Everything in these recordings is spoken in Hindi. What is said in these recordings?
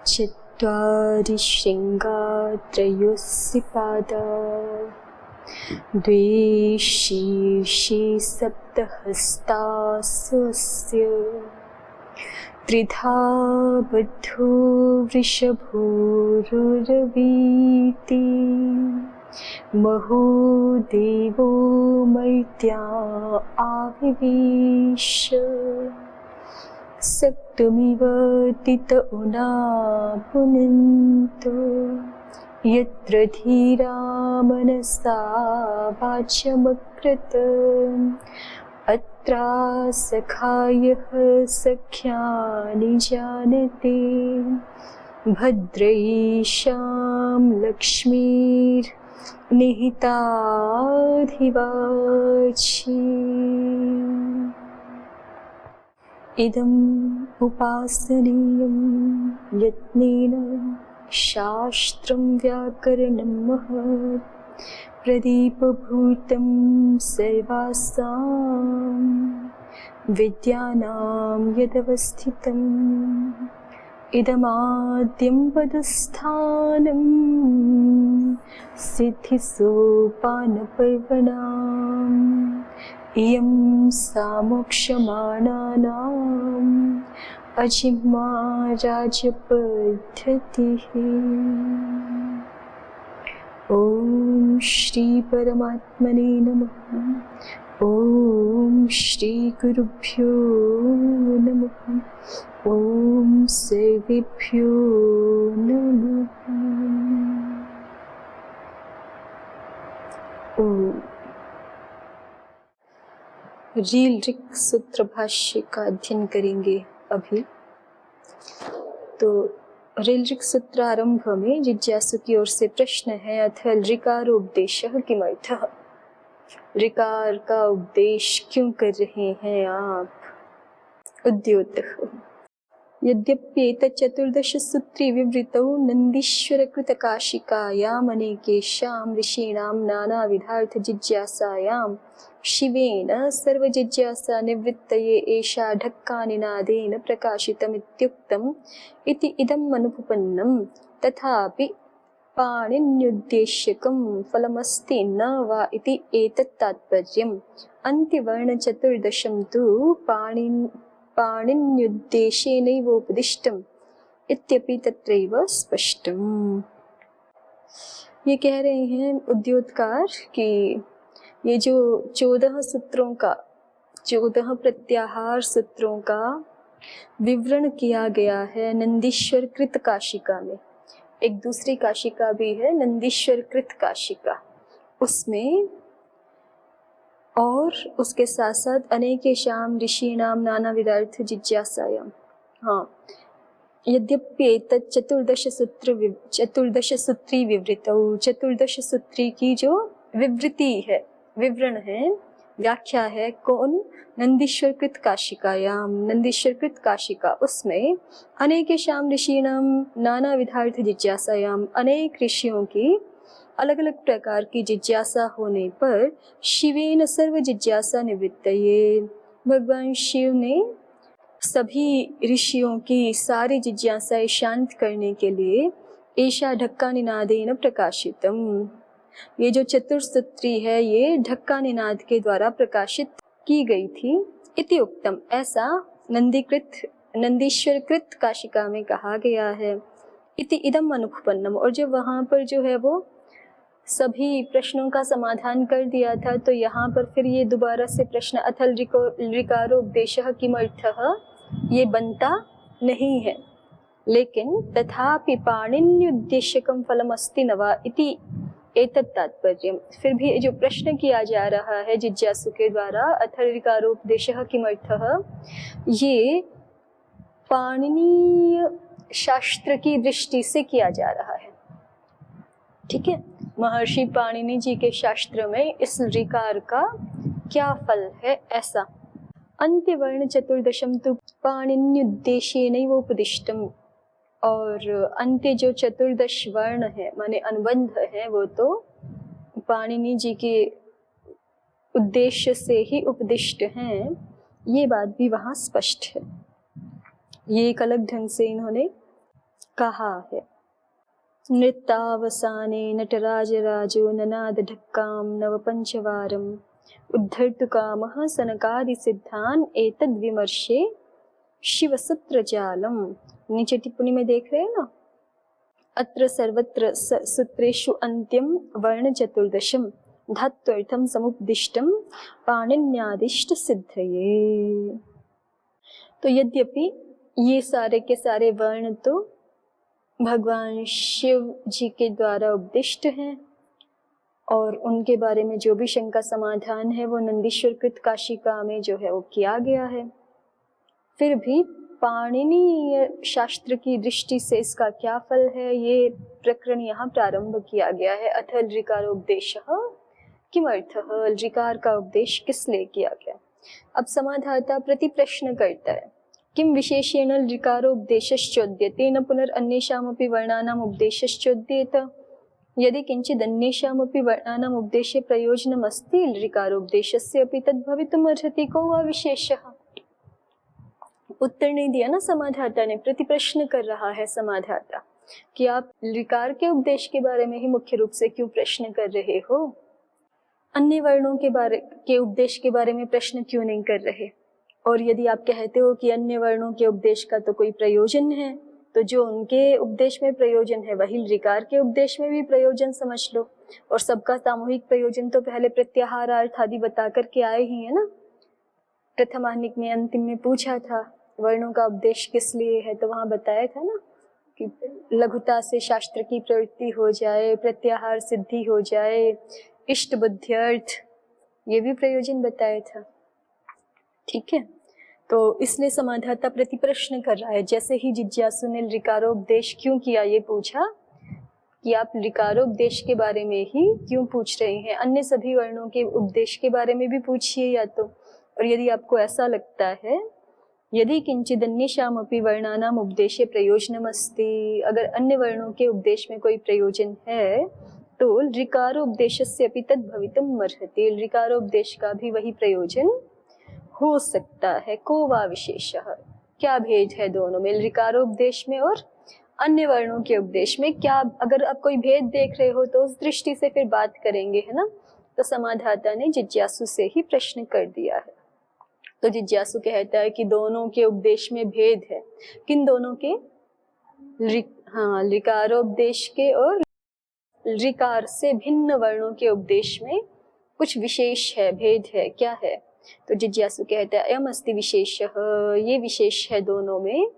चत्वारि शृङ्गा त्रयोऽसि पादा द्वे शीर्षे सप्तहस्तास्वस्य त्रिधा बद्धो वृषभोरुरवीति महो देवो मर्त्या आविवेश सक्तमिव तित उना पुनन्तो यत्र धीरा मनसा वाचमकृत अत्रा सखायः सख्यानि जानते भद्रैषां लक्ष्मीर्निहिताधिवाची इदम् उपासनीयं यत्नेन शास्त्रं व्याकरणं महत् प्रदीपभूतं सर्वासां विद्यानां यदवस्थितम् इदमाद्यं पदस्थानं सिद्धिसोपानपर्वणाम् इयं सामोक्षमाणानाम् अजिह्वा राजपद्धतिः। ॐ श्री परमात्मने नमः। ॐ श्री गुरुभ्यो नमः। ॐ सर्वेभ्यो नमः। रील-ऋक् सूत्र भाष्य का अध्ययन करेंगे अभी। तो ऋल-ऋक् सूत्र आरंभ में जिज्ञासु की ओर से प्रश्न है, अथ ऋकारोपदेशः किमर्थः? ऋकार का उपदेश क्यों कर रहे हैं आप? उद्योतः यद्यप्येतत् चतुर्दशसूत्री विवृतौ नन्दीश्वरकृतकाशिकायाम् अनेकेषां ऋषीणां नानाविधार्थजिज्ञासायां शिवेन सर्वजिज्ञासा निवृत्तये एषा ढक्कानिनादेन प्रकाशितमित्युक्तम् इति इदम् अनुपपन्नम्। तथापि पाणिन्युद्देश्यकं फलमस्ति न वा इति एतत् तात्पर्यम्। अन्त्यवर्णचतुर्दशं तु पाणिन्युद्देशेनैवोपदिष्टम् इत्यपि तत्रैव स्पष्टम्। ये कह रहे हैं उद्योतकार कि ये जो 14 प्रत्याहार सूत्रों का विवरण किया गया है नंदीश्वर कृत काशिका में, एक दूसरी काशिका भी है नंदीश्वर कृत काशिका, उसमें और उसके साथ साथ अनेकेषां ऋषीणां नानाविधार्थ जिज्ञासायां। हाँ, यद्यप्येतत् चतुर्दश सूत्री विवृतौ, 14 सूत्री की जो विवृति है, विवरण है, व्याख्या है, कौन? नंदीश्वर कृत काशिकायाम, नंदीश्वर कृत काशिका, उसमें अनेकेषां ऋषीणां नानाविधार्थ जिज्ञासायाम, अनेक ऋषियों की अलग अलग प्रकार की जिज्ञासा होने पर शिवेन सर्व जिज्ञासा निवृत्तये, भगवान शिव ने सभी ऋषियों की सारी जिज्ञासाएं शांत करने के लिए ऐशा ढक्का निनादेन प्रकाशितम, ये जो चतुर्सूत्री है ये ढक्का निनाद के द्वारा प्रकाशित की गई थी। इति उक्तम, ऐसा नंदीश्वर कृत काशिका में कहा गया है। इति इदम अनुपपन्नम, और जब वहाँ पर जो है वो सभी प्रश्नों का समाधान कर दिया था, तो यहाँ पर फिर ये दोबारा से प्रश्न अथल ऋकारोपदेशः किमर्थः, ये बनता नहीं है। लेकिन तथापि पाणिन्युद्देश्यकं फलमस्ति न वा इति एतत् तात्पर्यम्, फिर भी जो प्रश्न किया जा रहा है जिज्ञासु के द्वारा अथल ऋकारोपदेशः किमर्थः, ये पाणिनीय शास्त्र की दृष्टि से किया जा रहा है। ठीक है, महर्षि पाणिनि जी के शास्त्र में इस ऋकार का क्या फल है, ऐसा। अंत्यवर्ण चतुर्दशम तु पाणिन्युद्देशेनैवोपदिष्टम्, और अंत्य जो 14 वर्ण है माने अनुबंध है, वो तो पाणिनि जी के उद्देश्य से ही उपदिष्ट हैं। ये बात भी वहाँ स्पष्ट है, ये एक अलग ढंग से इन्होंने कहा है। नृत्तावसाने नटराजराजो ननाद ढक्कां नव पंचवारम उद्धर्तु कामः सनकादिसिद्धान् एतद् विमर्शे शिवसूत्र जालम। नीचे टिप्पणी में देख रहे हैं ना, अत्र सर्वत्र सूत्रेषु अन्त्यं वर्ण चतुर्दशम धात्वर्थं समुपदिष्टं पाणिन्यादिष्ट सिद्धये। तो यद्यपि ये सारे के सारे वर्ण तो भगवान शिव जी के द्वारा उपदिष्ट हैं और उनके बारे में जो भी शंका समाधान है वो नंदीश्वर कृत काशिका में जो है वो किया गया है, फिर भी पाणिनीय शास्त्र की दृष्टि से इसका क्या फल है, ये प्रकरण यहाँ प्रारंभ किया गया है। अथ लृकारोपदेशः किमर्थः, लृकार का उपदेश किस लिए किया गया। अब समाधाता प्रति प्रश्न करता है, किम विशेषेण लृकारोपदेशश्चोद्यते न पुनरन्येषामपि वर्णानाम् उपदेशश्चोद्येत। यदि किंचित् अन्येषामपि वर्णानाम् उपदेशे प्रयोजनमस्ति लृकारोपदेशस्य अपि तद्भवितुम् अर्हति, को वा विशेषः। उत्तर नहीं दिया ना समाधाता ने, प्रति प्रश्न कर रहा है समाधाता कि आप लृकार के उपदेश के बारे में ही मुख्य रूप से क्यों प्रश्न कर रहे हो, अन्य वर्णों के उपदेश के बारे में प्रश्न क्यों नहीं कर रहे। और यदि आप कहते हो कि अन्य वर्णों के उपदेश का तो कोई प्रयोजन है, तो जो उनके उपदेश में प्रयोजन है वही लृकार के उपदेश में भी प्रयोजन समझ लो। और सबका सामूहिक प्रयोजन तो पहले प्रत्याहार अर्थ आदि बता करके आए ही है ना। प्रथमानिक में अंतिम में पूछा था वर्णों का उपदेश किस लिए है, तो वहाँ बताया था ना कि लघुता से शास्त्र की प्रवृत्ति हो जाए, प्रत्याहार सिद्धि हो जाए, इष्ट बुद्ध्यर्थ, ये भी प्रयोजन बताया था। ठीक है, तो इसलिए समाधाता प्रति प्रश्न कर रहा है। जैसे ही जिज्ञासु ने लृकारोपदेश क्यों किया ये पूछा कि आप लृकारोपदेश के बारे में ही क्यों पूछ रहे हैं, अन्य सभी वर्णों के उपदेश के बारे में भी पूछिए या तो। और यदि आपको ऐसा लगता है यदि किंचिदन्येषामपि वर्णानाम् उपदेशे प्रयोजनमस्ति, अगर अन्य वर्णों के उपदेश में कोई प्रयोजन है तो लृकारोपदेशस्य अपि तद्भवितुम् अर्हति, लृकारोपदेश का भी वही प्रयोजन हो सकता है। को वा विशेषः, क्या भेद है दोनों में, लृकारोपदेश में और अन्य वर्णों के उपदेश में। क्या अगर आप कोई भेद देख रहे हो तो उस दृष्टि से फिर बात करेंगे, है ना। तो समाधाता ने जिज्ञासु से ही प्रश्न कर दिया है। तो जिज्ञासु कहता है कि दोनों के उपदेश में भेद है। किन दोनों के, लृकारोपदेश के और लृकार से भिन्न वर्णों के उपदेश में कुछ विशेष है, भेद है, क्या है। तो जिज्ञासु कहता है अयम अस्ति विशेषः, ये विशेष है दोनों में।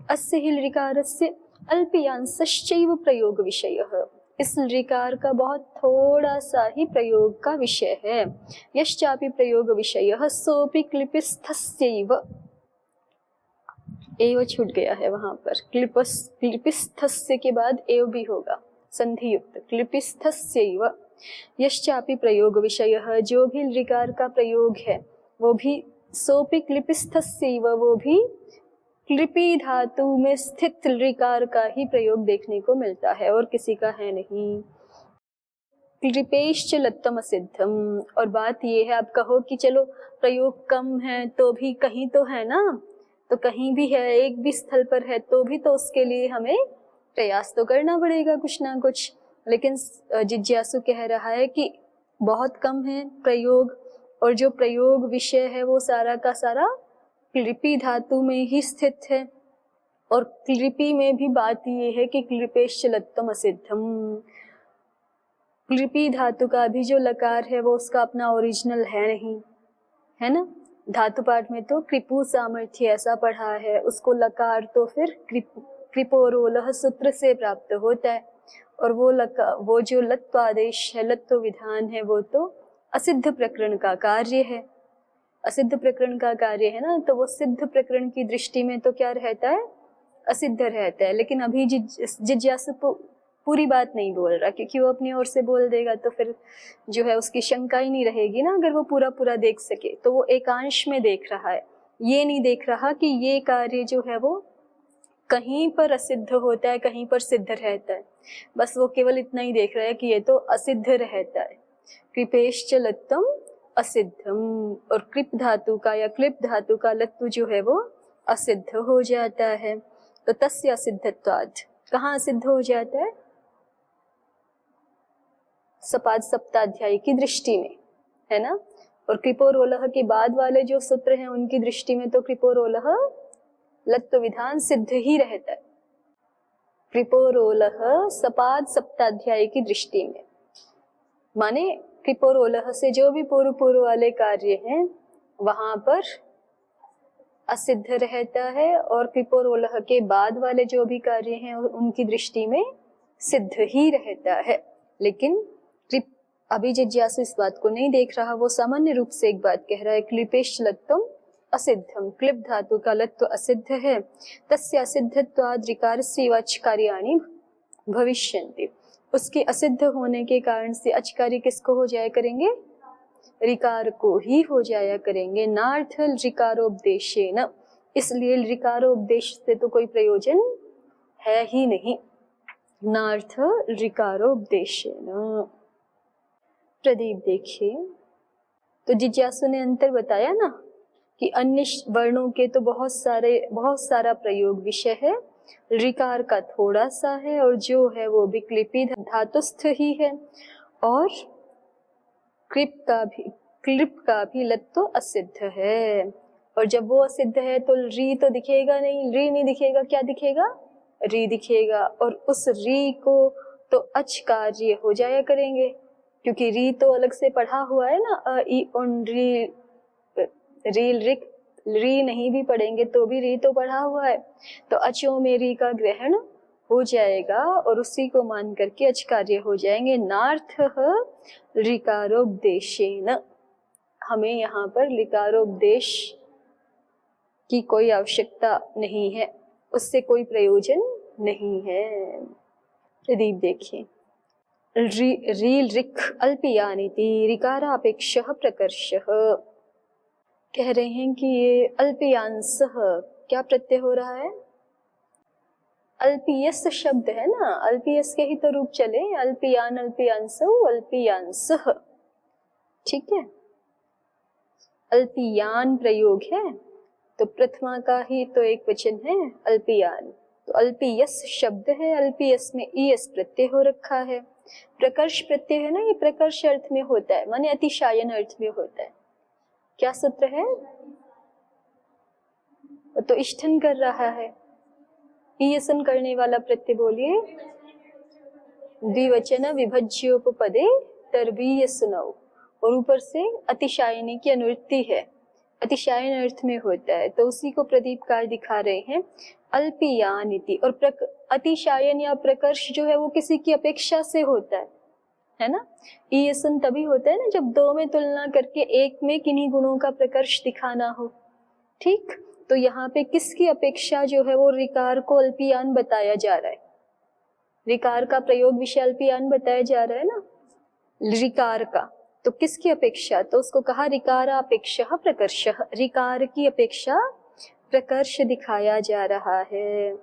अस्य हि लृकारस्य अल्पयांशश्चैव प्रयोग विषयः, इस लृकार का बहुत थोड़ा सा ही प्रयोग का विषय है। यश्चापि प्रयोग विषयः सोपि क्लिपिस्थस्यैव, एव छूट गया है वहां पर, क्लिपिस्थस्य के बाद एव भी होगा, संधि युक्त, क्लिपिस्थस्यैव। यश्चापि प्रयोग विषयः, जो भी लृकार का प्रयोग है वो भी, सोपि क्लिपिस्थस्यैव, वो भी क्लिपि धातु में स्थित लृकार का ही प्रयोग देखने को मिलता है और किसी का है नहीं। क्लिपेश्च लत्तम सिद्धम, और बात ये है, आप कहो कि चलो प्रयोग कम है तो भी कहीं तो है ना, तो कहीं भी है, एक भी स्थल पर है तो भी तो उसके लिए हमें प्रयास तो करना पड़ेगा कुछ ना कुछ। लेकिन जिज्ञासु कह रहा है कि बहुत कम है प्रयोग, और जो प्रयोग विषय है वो सारा का सारा क्लिपि धातु में ही स्थित है। और क्लिपि में भी बात ये है कि क्लिपेश्च लत्तम असिद्धम, क्लिपि धातु का भी जो लकार है वो उसका अपना ओरिजिनल है नहीं, है ना। धातु पाठ में तो कृपु सामर्थ्य ऐसा पढ़ा है, उसको लकार तो फिर कृपोरोलह सूत्र से प्राप्त होता है। और वो जो लत्व आदेश है, लत्व विधान है, वो तो असिद्ध प्रकरण का कार्य है, असिद्ध प्रकरण का कार्य है ना। तो वो सिद्ध प्रकरण की दृष्टि में तो क्या रहता है, असिद्ध रहता है। लेकिन अभी जिज्ञासु पूरी बात नहीं बोल रहा, क्योंकि वो अपनी ओर से बोल देगा तो फिर जो है उसकी शंका ही नहीं रहेगी ना। अगर वो पूरा पूरा देख सके तो वो एकांश में देख रहा है, ये नहीं देख रहा कि ये कार्य जो है वो कहीं पर असिद्ध होता है, कहीं पर सिद्ध रहता है। बस वो केवल इतना ही देख रहा है कि ये तो असिद्ध रहता है। कृपेश्च लत्तम असिद्धम, और कृप धातु का या क्लिप धातु का लत्व जो है वो असिद्ध हो जाता है। तो तस्य असिद्धत्वात्, कहाँ असिद्ध हो जाता है? सपाद सप्ताध्यायी की दृष्टि में, है ना। और कृपोरोलह के बाद वाले जो सूत्र हैं उनकी दृष्टि में तो कृपोरोलह लत्व विधान सिद्ध ही रहता है। कृपोरोलह सपाद सप्ताध्यायी की दृष्टि में, माने कृपोरोलह से जो भी पूर्व पूर्व वाले कार्य हैं वहां पर असिद्ध रहता है, और कृपोरोलह के बाद वाले जो भी कार्य हैं उनकी दृष्टि में सिद्ध ही रहता है। लेकिन अभी जिज्ञासु इस बात को नहीं देख रहा, वो सामान्य रूप से एक बात कह रहा है, क्लिपेश लत्वम असिद्धम, क्लिप धातु का लत्व असिद्ध है, तस्य असिद्धत्वाद् ऋकारस्य अचकार्याणि भविष्यन्ति, उसके असिद्ध होने के कारण से अचकारी किसको हो जाया करेंगे? ऋकार को ही हो जाया करेंगे। नार्थ ऋकारोपदेशेन, इसलिए ऋकारोपदेश से तो कोई प्रयोजन है ही नहीं। नार्थ ऋकारोपदेशेन। प्रदीप देखिए, तो जिज्ञासु ने अंतर बताया ना कि अन्य वर्णों के तो बहुत सारा प्रयोग विषय है, ऋकार का थोड़ा सा है, और जो है वो भी क्लिपी धातुस्थ ही है, और क्लिप का भी लत्व असिद्ध है। और जब वो असिद्ध है तो री तो दिखेगा नहीं, री नहीं दिखेगा, क्या दिखेगा? री दिखेगा, और उस री को तो अच कार्य हो जाया करेंगे, क्योंकि री तो अलग से पढ़ा हुआ है ना, अ ई उन री रील रिक, री नहीं भी पढ़ेंगे तो भी री तो पढ़ा हुआ है, तो अचो में री का ग्रहण हो जाएगा और उसी को मान करके अच कार्य हो जाएंगे। नार्थ ऋकारोपदेशेन, हमें यहाँ पर ऋकारोपदेश की कोई आवश्यकता नहीं है, उससे कोई प्रयोजन नहीं है। प्रदीप देखिए, रील रिक अल्पियानिति ऋकारापेक्षः प्रकर्षः, कह रहे हैं कि ये अल्पियांसः क्या प्रत्यय हो रहा है? अल्पियस शब्द है ना, अल्पियस के ही तो रूप चले, अल्पियान अल्पियांसौ अल्पियांसः, ठीक है। अल्पियान प्रयोग है तो प्रथमा का ही तो एक वचन है अल्पियान, तो अल्पियस शब्द है, अल्पियस में ईएस प्रत्यय हो रखा है। प्रकर्ष प्रत्यय है ना, ये प्रकर्ष अर्थ में होता है, माने अतिशायन अर्थ में होता है। क्या सूत्र है? तो इष्ठन कर रहा है, ईयसन करने वाला प्रत्यय बोलिए। द्विवचन विभज्योपपदे तरबीय सुनौ, और ऊपर से अतिशायनी की अनुवृत्ति है, अतिशायन अर्थ में होता है, तो उसी को प्रदीपकार दिखा रहे हैं अल्पियान इति। और अतिशायन या प्रकर्ष जो है वो किसी की अपेक्षा से होता है ना। ईयसन तभी होता है ना जब दो में तुलना करके एक में किन्हीं गुणों का प्रकर्ष दिखाना हो, ठीक। तो यहाँ पे किसकी अपेक्षा जो है वो ऋकार को अल्पियान बताया जा रहा है, ऋकार का प्रयोग विषय अल्पियान बताया जा रहा है ना, ऋकार का। तो किसकी अपेक्षा? तो उसको कहा ऋकारापेक्षः प्रकर्षः, ऋकार की अपेक्षा प्रकर्ष दिखाया जा रहा है।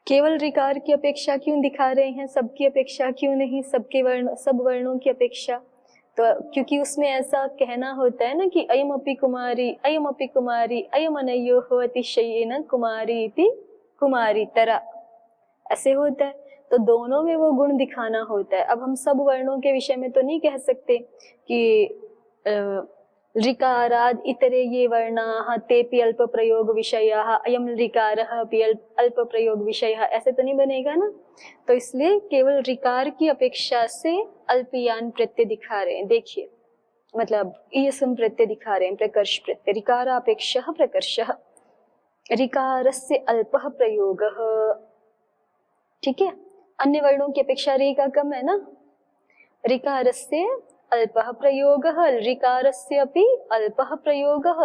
केवल ऋकार की अपेक्षा क्यों दिखा रहे हैं, सबकी अपेक्षा क्यों नहीं, सब वर्णों की अपेक्षा? तो क्योंकि उसमें ऐसा कहना होता है ना कि अयम अपि कुमारी अयम अनयोः अतिशयेन कुमारी इति कुमारीतरा, ऐसे होता है। तो दोनों में वो गुण दिखाना होता है। अब हम सब वर्णों के विषय में तो नहीं कह सकते कि ऋकाराद इतरे ये वर्णाः तेपि अल्प प्रयोग विषयाः अयम ऋकारः अपि अल्प प्रयोग विषयः, ऐसे तो नहीं बनेगा ना। तो इसलिए केवल ऋकार की अपेक्षा से अल्पियान प्रत्यय दिखा रहे हैं। देखिए, मतलब ईयसम प्रत्यय दिखा रहे हैं, प्रकर्ष प्रत्यय, ऋकारापेक्षः प्रकर्षः, ऋकारस्य अल्पः प्रयोगः, ठीक है। अन्य वर्णों की अपेक्षा रे का कम है ना। ऋकारस्य अल्पः प्रयोगः, ऋकारस्य अपि अल्पः प्रयोगः,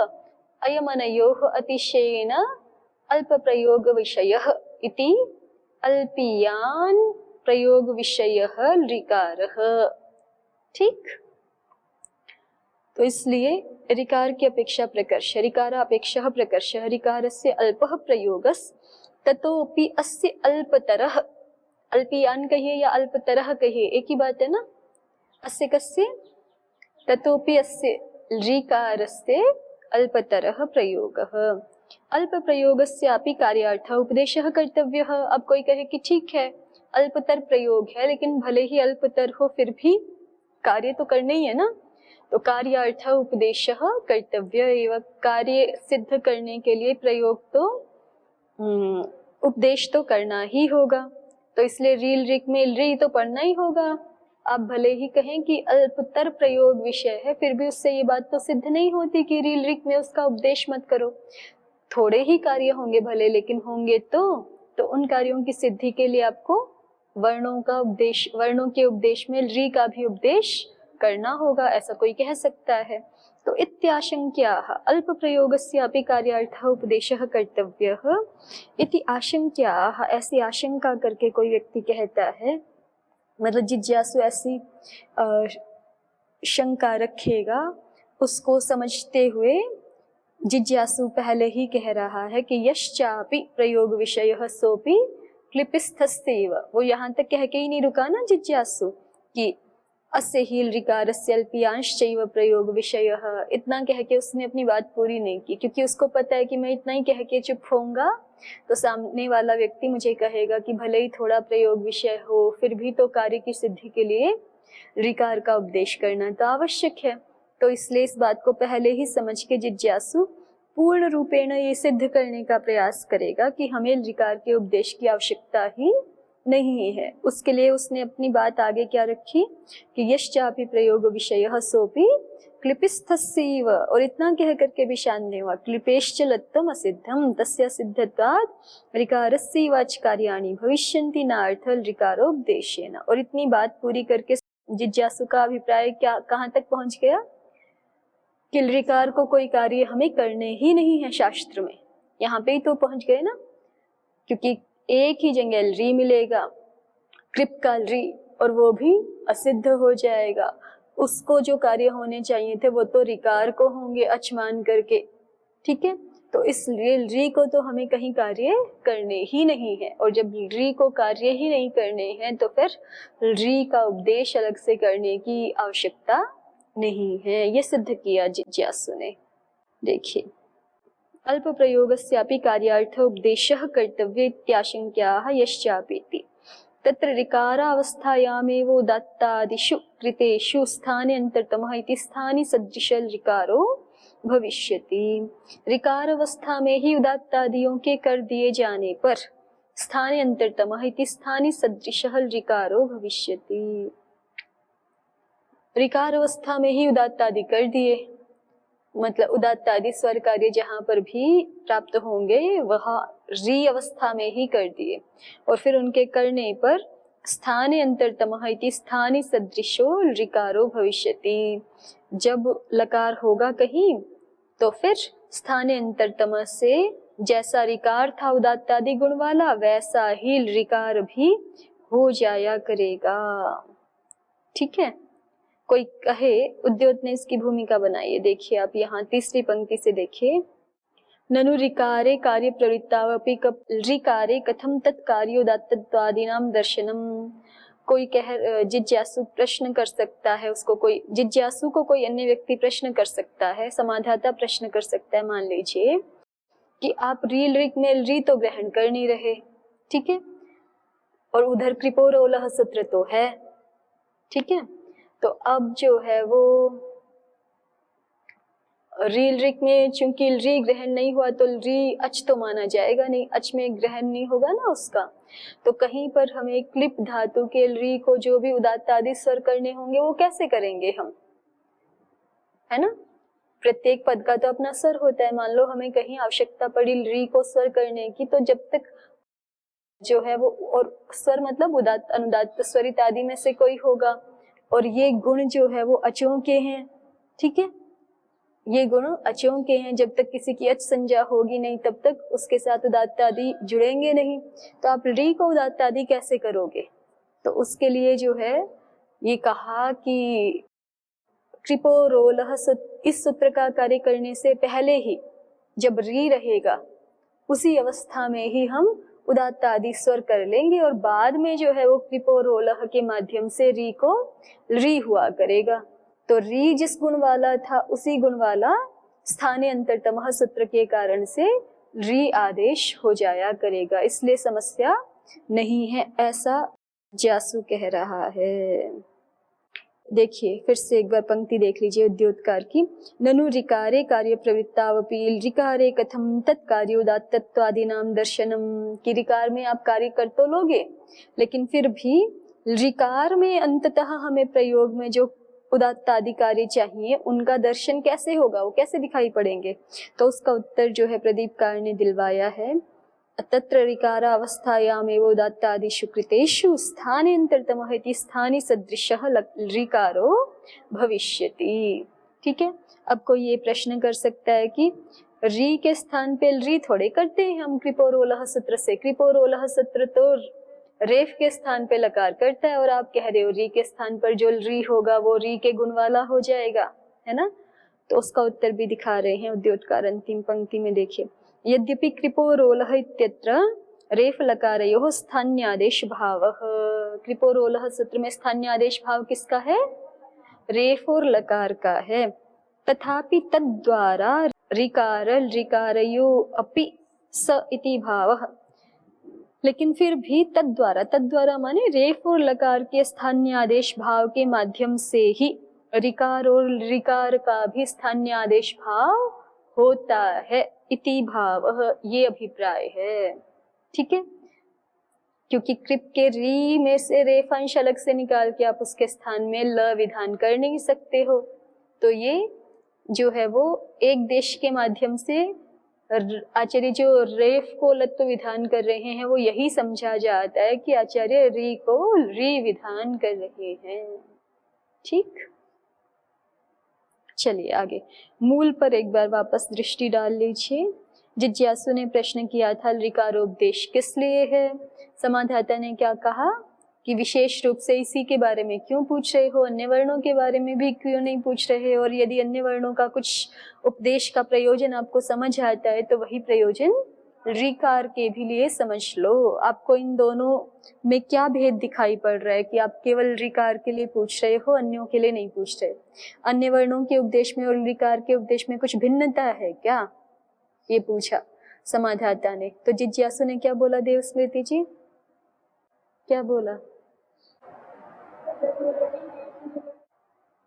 अयमनयोः अतिशयेन अल्प प्रयोग विषयः इति अल्पियान प्रयोग विषयः ऋकारः, ठीक। तो इसलिए ऋकार की अपेक्षा प्रकर्ष, ऋकारापेक्षः प्रकर्षः, ऋकारस्य अल्पः प्रयोगस् ततोपि अस्य अल्पतरः, अल्पियान कहिए या अल्पतरः कहिए एक ही बात है ना। अस्य कस्य ततोपि अस्य ऋकारस्य अल्पतरः प्रयोगः। अल्प प्रयोगस्यापि कार्यार्थः उपदेशः कर्तव्यः। अब कोई कहे कि ठीक है अल्पतर प्रयोग है, लेकिन भले ही अल्पतर हो फिर भी कार्य तो करना ही है ना, तो कार्यार्थ उपदेशः कर्तव्य एवं कार्य सिद्ध करने के लिए प्रयोग तो उपदेश तो करना ही होगा। तो इसलिए रील ऋक में री तो पढ़ना ही होगा। आप भले ही कहें कि अल्पतर प्रयोग विषय है, फिर भी उससे ये बात तो सिद्ध नहीं होती कि रील ऋक में उसका उपदेश मत करो। थोड़े ही कार्य होंगे भले, लेकिन होंगे तो उन कार्यों की सिद्धि के लिए आपको वर्णों का उपदेश, वर्णों के उपदेश में री का भी उपदेश करना होगा, ऐसा कोई कह सकता है। तो इत्याशंक्याः अल्प प्रयोगस्यापि कार्यार्थः उपदेशः कर्तव्यः इति आशंक्याः, ऐसी आशंका करके कोई व्यक्ति कहता है, मतलब जिज्ञासु ऐसी शंका रखेगा, उसको समझते हुए जिज्ञासु पहले ही कह रहा है कि यश्चापि प्रयोग विषयः सोपि क्लिपिस्थस्यैव। वो यहाँ तक कह के ही नहीं रुका ना जिज्ञासु कि अस्य ही ऋकारस्य अल्पियांश्चैव प्रयोग विषयः, इतना कह के उसने अपनी बात पूरी नहीं की, क्योंकि उसको पता है कि मैं इतना ही कह के चुप होऊंगा तो सामने वाला व्यक्ति मुझे कहेगा कि भले ही थोड़ा प्रयोग विषय हो फिर भी तो कार्य की सिद्धि के लिए ऋकार का उपदेश करना तो आवश्यक है। तो इसलिए इस बात को पहले ही समझ के जिज्ञासु पूर्ण रूपेण ये सिद्ध करने का प्रयास करेगा कि हमें ऋकार के उपदेश की आवश्यकता ही नहीं है। उसके लिए उसने अपनी बात आगे क्या रखी कि यश्चापि प्रयोग विषयः सोपि क्लिपिस्थस्यैव, और इतना कह करके भी शांत नहीं हुआ, क्लिपेश्च लत्तम असिद्धम तस्य सिद्धत्वात् ऋकारस्यैवाच कार्याणि भविष्यन्ति नार्थ ऋकारोपदेशेन। और इतनी बात पूरी करके जिज्ञासु का अभिप्राय क्या कहाँ तक पहुंच गया कि ऋकार को कोई कार्य हमें करने ही नहीं है शास्त्र में, यहाँ पे ही तो पहुंच गए ना, क्योंकि एक ही जगह री मिलेगा, कृप का री, और वो भी असिद्ध हो जाएगा। उसको जो कार्य होने चाहिए थे वो तो ऋकार को होंगे अच मान करके, ठीक है। तो इसलिए री को तो हमें कहीं कार्य करने ही नहीं है, और जब री को कार्य ही नहीं करने हैं तो फिर री का उपदेश अलग से करने की आवश्यकता नहीं है। ये सिद्ध किया जिज्ञासु ने। देखिए, अल्प प्रयोगस्यापि कार्यार्थ उपदेशः कर्तव्य इत्याशंक्याः यश्चापीति तत्र ऋकारावस्थायामेव उदात्तादिषु कृतेषु स्थाने अंतरतमः इति स्थानि सदृशः ऋकारो भविष्यति। ऋकार अवस्था में ही उदात्तादियों के कर दिए जाने पर स्थाने अंतरतमः इति स्थानि सदृशः ऋकारो भविष्यति। ऋकार अवस्था में ही उदात्तादि कर दिए, मतलब उदात्तादि स्वर कार्य जहाँ पर भी प्राप्त होंगे वह री अवस्था में ही कर दिए, और फिर उनके करने पर स्थाने अंतरतमः इति स्थानि सदृशो ऋकारो भविष्यति। जब लकार होगा कहीं तो फिर स्थाने अंतरतम से जैसा ऋकार था उदात्तादि गुण वाला वैसा ही ऋकार भी हो जाया करेगा, ठीक है। कोई कहे, उद्योत ने इसकी भूमिका बनाई है। देखिए आप यहाँ तीसरी पंक्ति से देखिए, ननु ऋकारे कार्य प्रवृत्तावपि ऋकारे कथम तत्कार्योदात्तत्वादीनां दर्शनम। कोई कह, जिज्ञासु प्रश्न कर सकता है, उसको कोई जिज्ञासु को कोई अन्य व्यक्ति प्रश्न कर सकता है, समाधाता प्रश्न कर सकता है। मान लीजिए कि आप रील ऋक में री तो ग्रहण कर नहीं रहे, ठीक है, और उधर कृपोरोलह सूत्र तो है, ठीक है। तो अब जो है वो रील ऋक में चूंकि री ग्रहण नहीं हुआ तो री अच तो माना जाएगा नहीं, अच में ग्रहण नहीं होगा ना उसका। तो कहीं पर हमें क्लिप धातु के री को जो भी उदात्त आदि स्वर करने होंगे वो कैसे करेंगे हम, है ना। प्रत्येक पद का तो अपना स्वर होता है। मान लो हमें कहीं आवश्यकता पड़ी री को स्वर करने की, तो जब तक जो है वो, और स्वर मतलब उदात्त अनुदात्त स्वरित आदि में से कोई होगा, और ये गुण जो है वो अचों के हैं, ठीक है, ये गुण अचों के हैं। जब तक किसी की अच संज्ञा होगी नहीं तब तक उसके साथ उदात्त आदि जुड़ेंगे नहीं। तो आप री को उदात्त आदि कैसे करोगे। तो उसके लिए जो है ये कहा कि कृपोरोलह, इस सूत्र का कार्य करने से पहले ही जब री रहेगा उसी अवस्था में ही हम उदात्त आदि स्वर कर लेंगे, और बाद में जो है वो कृपोरोलह के माध्यम से री को री हुआ करेगा। तो री जिस गुण वाला था उसी गुण वाला स्थाने अंतरतमः सूत्र के कारण से री आदेश हो जाया करेगा, इसलिए समस्या नहीं है, ऐसा जिज्ञासु कह रहा है। देखिए फिर से एक बार पंक्ति देख लीजिए उद्योतकार की। ननु ऋकारे कार्य प्रवृत्तावपि ऋकारे कथम तत्कार्य उदात्तत्वादीनाम दर्शनम, कि ऋकार में आप कार्य कर तो लोगे, लेकिन फिर भी ऋकार में अंततः हमें प्रयोग में जो उदात्त आदि कार्य चाहिए उनका दर्शन कैसे होगा, वो कैसे दिखाई पड़ेंगे। तो उसका उत्तर जो है प्रदीपकार ने दिलवाया है, तत्र ऋकारावस्थायामेव उदात्तादिषु कृतेषु स्थानेऽन्तरतमः इति स्थानी सदृशः ऋकारो भविष्यति। ठीक है, अब कोई ये प्रश्न कर सकता है कि री के स्थान पे री थोड़े करते हैं हम कृपोरोलह सूत्र से, कृपोरोलह सूत्र तो रेफ के स्थान पे लकार करता है और आप कह रहे हो री के स्थान पर जो री होगा वो री के गुण वाला हो जाएगा, है ना। तो उसका उत्तर भी दिखा रहे हैं उद्योतकार अंतिम पंक्ति में। देखिए, यद्यपि कृपोरोलः इत्यत्र रेफ लकारयोः स्थान्यादेश भावः, कृपोरोलः सूत्र में स्थान्यादेश भाव किसका है, रेफ और लकार का है। तथापि तद्द्वारा ऋकार ऋकारयो अपि स इति भावः, लेकिन फिर भी तद्द्वारा माने रेफ और लकार के स्थान्यादेश भाव के माध्यम से ही ऋकार और ऋकार का भी स्थान्यादेश भाव होता है, इति भाव, ये अभिप्राय है। ठीक है, क्योंकि कृप के री में से रेफांश अलग से निकाल के आप उसके स्थान में ल विधान कर नहीं सकते हो, तो ये जो है वो एक देश के माध्यम से आचार्य जो रेफ को लत्व विधान कर रहे हैं वो यही समझा जाता है कि आचार्य री को री विधान कर रहे हैं। ठीक, चलिए आगे मूल पर एक बार वापस दृष्टि डाल लीजिए। जिज्ञासु ने प्रश्न किया था ऋकारोपदेश किस लिए है, समाधाता ने क्या कहा कि विशेष रूप से इसी के बारे में क्यों पूछ रहे हो, अन्य वर्णों के बारे में भी क्यों नहीं पूछ रहे, और यदि अन्य वर्णों का कुछ उपदेश का प्रयोजन आपको समझ आता है तो वही प्रयोजन ऋकार के भी लिए समझ लो। आपको इन दोनों में क्या भेद दिखाई पड़ रहा है कि आप केवल ऋकार के लिए पूछ रहे हो, अन्यों के लिए नहीं पूछ रहे। अन्य वर्णों के उपदेश में और ऋकार के उपदेश में कुछ भिन्नता है क्या, ये पूछा समाधाता ने। तो जिज्ञासु ने क्या बोला, देवस्मृति जी क्या बोला?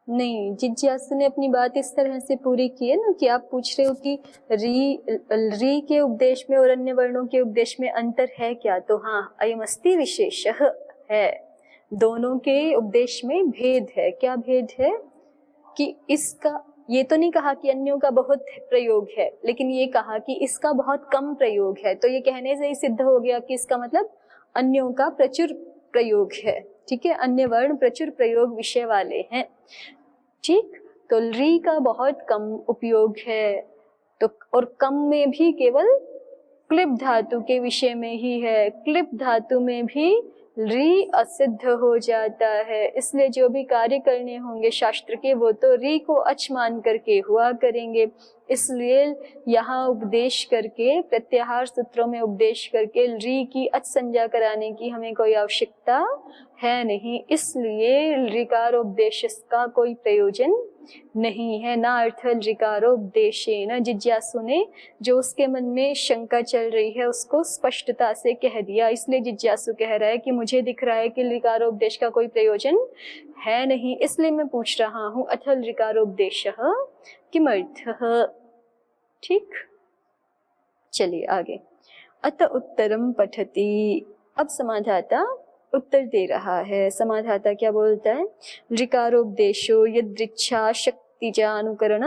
नहीं, जिज्ञासु ने अपनी बात इस तरह से पूरी की है ना कि आप पूछ रहे हो कि री के उपदेश में और अन्य वर्णों के उपदेश में अंतर है क्या, तो हाँ, अयमस्ति विशेषः है, दोनों के उपदेश में भेद है। क्या भेद है कि इसका, ये तो नहीं कहा कि अन्यों का बहुत प्रयोग है, लेकिन ये कहा कि इसका बहुत कम प्रयोग है। तो ये कहने से ही सिद्ध हो गया कि इसका मतलब अन्यों का प्रचुर प्रयोग है। ठीक है, अन्य वर्ण प्रचुर प्रयोग विषय वाले हैं। ठीक, तो री का बहुत कम उपयोग है, तो और कम में भी केवल क्लिप धातु के विषय में ही है। क्लिप धातु में भी री असिद्ध हो जाता है, इसलिए जो भी कार्य करने होंगे शास्त्र के वो तो री को अच मान करके हुआ करेंगे। इसलिए यहाँ उपदेश करके, प्रत्याहार सूत्रों में उपदेश करके री की अच संज्ञा कराने की हमें कोई आवश्यकता है नहीं, इसलिए ऋकारोपदेश का कोई प्रयोजन नहीं है। ना अर्थ ऋकारोपदेशेन, जिज्ञासु ने जो उसके मन में शंका चल रही है उसको स्पष्टता से कह दिया। इसलिए जिज्ञासु कह रहा है कि मुझे दिख रहा है कि ऋकारोपदेश का कोई प्रयोजन है नहीं, इसलिए मैं पूछ रहा हूँ अथल ऋकारोपदेशः किमर्थः। ठीक, चलिए आगे। अत उत्तरम पठति, अब समाधाता उत्तर दे रहा है। समाधाता क्या बोलता है, ऋकारोपदेशो यदृच्छा शक्तिजानुकरण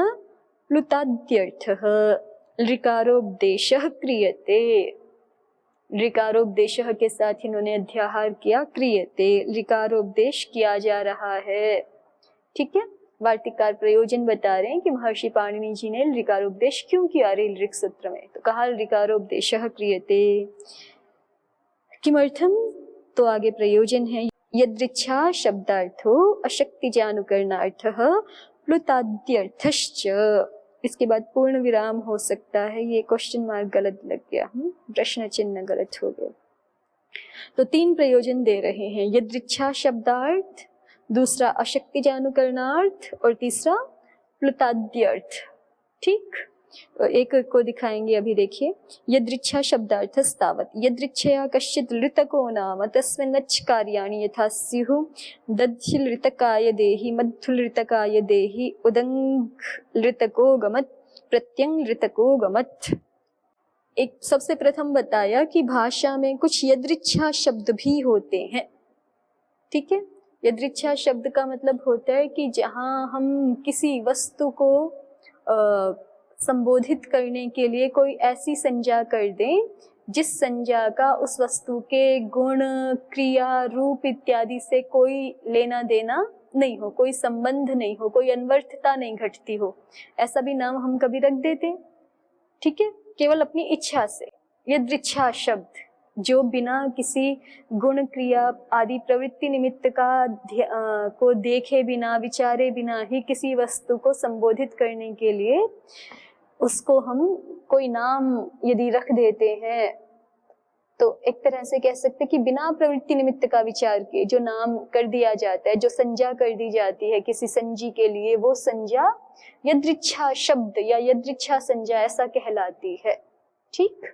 प्लुताद्यर्थः ऋकारोपदेशः क्रियते। ऋकारोपदेशः के साथ इन्होंने अध्याहार किया, क्रियते, ऋकारोपदेश किया जा रहा है। ठीक है, वार्तिककार प्रयोजन बता रहे हैं कि महर्षि पाणिनि जी ने ऋकारोपदेश क्यों किया ऋक सूत्र में, तो कहा ऋकारोपदेशः क्रियते किमर्थम, तो आगे प्रयोजन है यदृच्छा शब्दार्थो अशक्तिजानुकरणार्थः प्लुताद्यर्थश्च। इसके बाद पूर्ण विराम हो सकता है, ये क्वेश्चन मार्क गलत लग गया, प्रश्न चिन्ह गलत हो गया। तो तीन प्रयोजन दे रहे हैं, यदृच्छा शब्दार्थ, दूसरा अशक्तिजानुकरणार्थ और तीसरा प्लुताद्यर्थ। ठीक, एक को दिखाएंगे अभी, देखिए। यदृच्छा शब्दार्थस्तावत् यदृच्छया कश्चित् ऋतको नाम तस्मिन्नच् कार्याणि यथा स्युः दध्यिल् ऋतकाय देहि मद्धुल् ऋतकाय देहि उदङ्घ् ऋतको गमत् प्रत्यङ् ऋतको गमत्। एक सबसे प्रथम बताया कि भाषा में कुछ यदृच्छा शब्द भी होते हैं। ठीक है, यदृच्छा शब्द का मतलब होता है कि जहाँ हम किसी वस्तु को संबोधित करने के लिए कोई ऐसी संज्ञा कर दें जिस संज्ञा का उस वस्तु के गुण, क्रिया, रूप इत्यादि से कोई लेना देना नहीं हो, कोई संबंध नहीं हो, कोई अनवर्थता नहीं घटती हो, ऐसा भी नाम हम कभी रख देते। ठीक है, केवल अपनी इच्छा से। यदृच्छा शब्द जो बिना किसी गुण, क्रिया आदि प्रवृत्ति निमित्त का को देखे बिना, विचारे बिना ही किसी वस्तु को संबोधित करने के लिए उसको हम कोई नाम यदि रख देते हैं तो एक तरह से कह सकते हैं कि बिना प्रवृत्ति निमित्त का विचार किए जो नाम कर दिया जाता है, जो संज्ञा कर दी जाती है किसी संजी के लिए, वो संज्ञा यदृच्छा शब्द या यदृच्छा संज्ञा ऐसा कहलाती है। ठीक।